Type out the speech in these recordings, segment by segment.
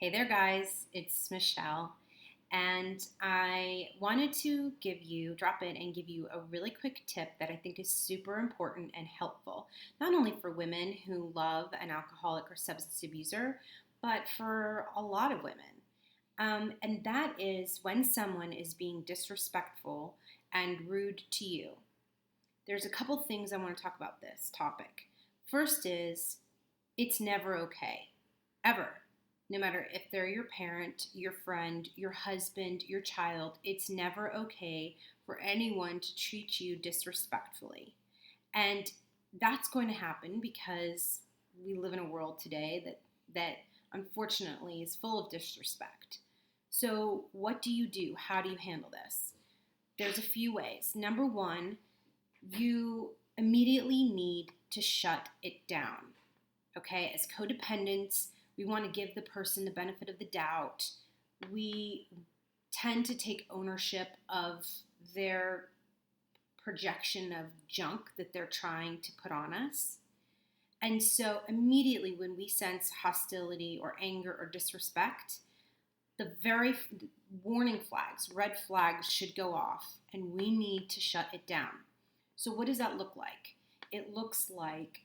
Hey there, guys. It's Michelle, and I wanted to drop in and give you a really quick tip that I think is super important and helpful, not only for women who love an alcoholic or substance abuser, but for a lot of women. And that is when someone is being disrespectful and rude to you. There's a couple things I want to talk about this topic. First is it's never okay, ever. No matter if they're your parent, your friend, your husband, your child, it's never okay for anyone to treat you disrespectfully. And that's going to happen because we live in a world today that unfortunately is full of disrespect. So, what do you do? How do you handle this? There's a few ways. Number one, you immediately need to shut it down. Okay, as codependents, we want to give the person the benefit of the doubt. We tend to take ownership of their projection of junk that they're trying to put on us. And so, immediately when we sense hostility or anger or disrespect, the very warning flags, red flags should go off, and we need to shut it down. So, what does that look like? It looks like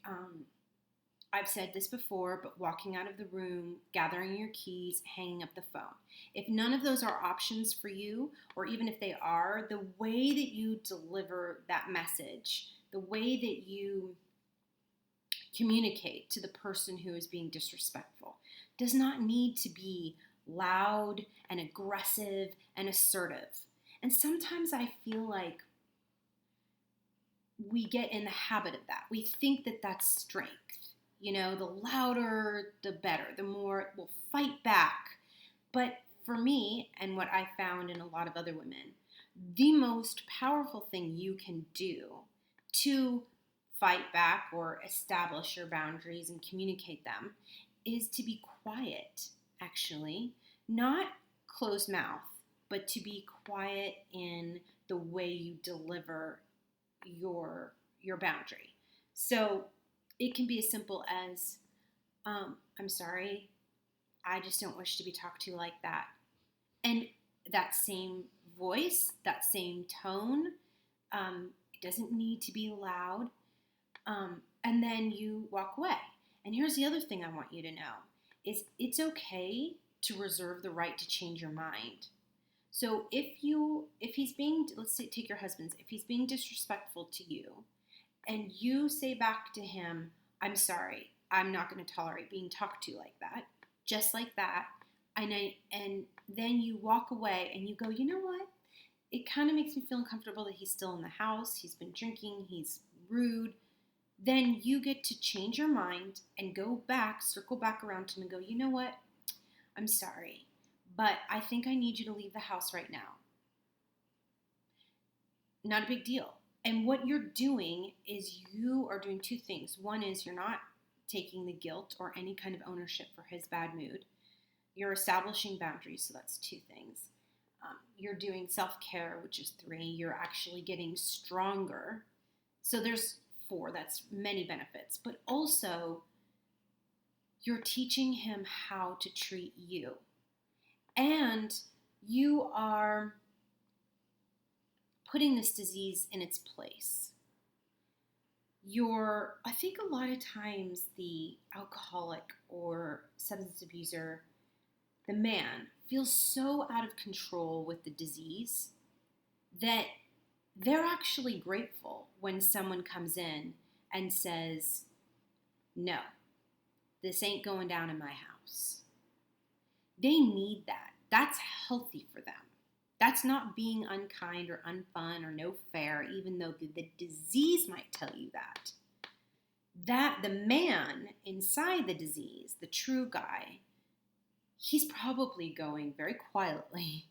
I've said this before, but walking out of the room, gathering your keys, hanging up the phone. If none of those are options for you, or even if they are, the way that you deliver that message, the way that you communicate to the person who is being disrespectful, does not need to be loud and aggressive and assertive. And sometimes I feel like we get in the habit of that. We think that that's strength. You know, the louder, the better, the more we'll fight back. But for me, and what I found in a lot of other women, the most powerful thing you can do to fight back or establish your boundaries and communicate them is to be quiet, actually. Not closed mouth, but to be quiet in the way you deliver your boundary. So it can be as simple as, I'm sorry, I just don't wish to be talked to like that. And that same voice, that same tone, it doesn't need to be loud. And then you walk away. And here's the other thing I want you to know is it's okay to reserve the right to change your mind. So if he's being, let's say, take your husband's, if he's being disrespectful to you, and you say back to him, I'm sorry, I'm not going to tolerate being talked to like that, just like that, and then you walk away and you go, you know what? It kind of makes me feel uncomfortable that he's still in the house, he's been drinking, he's rude. Then you get to change your mind and go back, circle back around to him and go, you know what? I'm sorry, but I think I need you to leave the house right now. Not a big deal. And what you're doing is you are doing two things. One is you're not taking the guilt or any kind of ownership for his bad mood. You're establishing boundaries, so that's two things. You're doing self-care, which is three. You're actually getting stronger. So there's four. That's many benefits. But also, you're teaching him how to treat you. And you are putting this disease in its place. I think a lot of times the alcoholic or substance abuser, the man, feels so out of control with the disease that they're actually grateful when someone comes in and says, no, this ain't going down in my house. They need that. That's healthy for them. That's not being unkind or unfun or no fair, even though the disease might tell you that. That the man inside the disease, the true guy, he's probably going very quietly,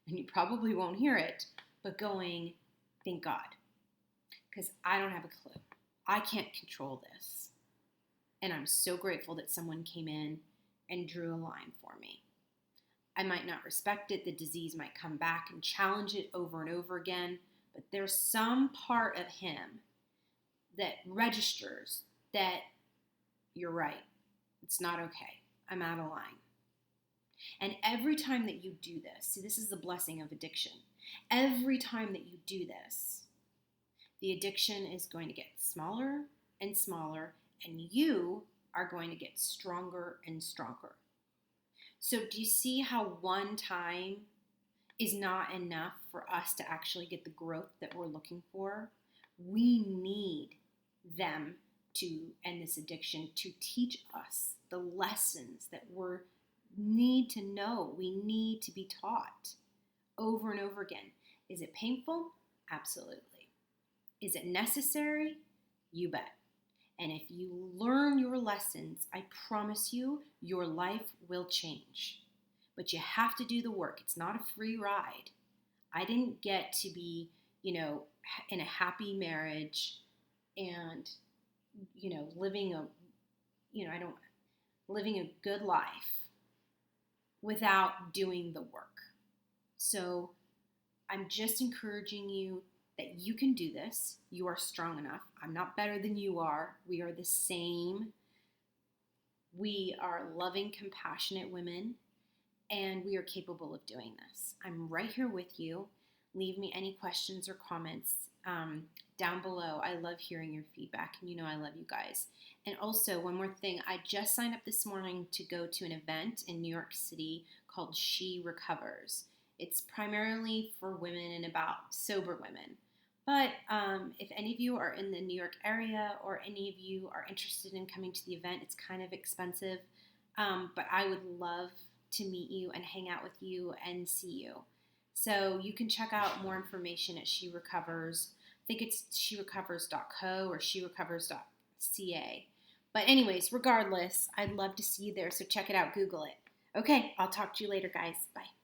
and you probably won't hear it, but going, thank God, because I don't have a clue. I can't control this. And I'm so grateful that someone came in and drew a line for me. I might not respect it. The disease might come back and challenge it over and over again. But there's some part of him that registers that you're right. It's not okay. I'm out of line. And every time that you do this, see, this is the blessing of addiction. Every time that you do this, the addiction is going to get smaller and smaller, and you are going to get stronger and stronger. So, do you see how one time is not enough for us to actually get the growth that we're looking for? We need them to end this addiction to teach us the lessons that we need to know. We need to be taught over and over again. Is it painful? Absolutely. Is it necessary? You bet. And if you learn your lessons, I promise you, your life will change. But you have to do the work. It's not a free ride. I didn't get to be, in a happy marriage and, living living a good life without doing the work. So I'm just encouraging you that you can do this. You are strong enough. I'm not better than you are. We are the same. We are loving, compassionate women, and we are capable of doing this. I'm right here with you. Leave me any questions or comments down below. I love hearing your feedback, and I love you guys. And also, one more thing. I just signed up this morning to go to an event in New York City called She Recovers. It's primarily for women and about sober women. But if any of you are in the New York area or any of you are interested in coming to the event, it's kind of expensive. But I would love to meet you and hang out with you and see you. So you can check out more information at She Recovers. I think it's sherecovers.co or sherecovers.ca. But anyways, regardless, I'd love to see you there. So check it out. Google it. Okay, I'll talk to you later, guys. Bye.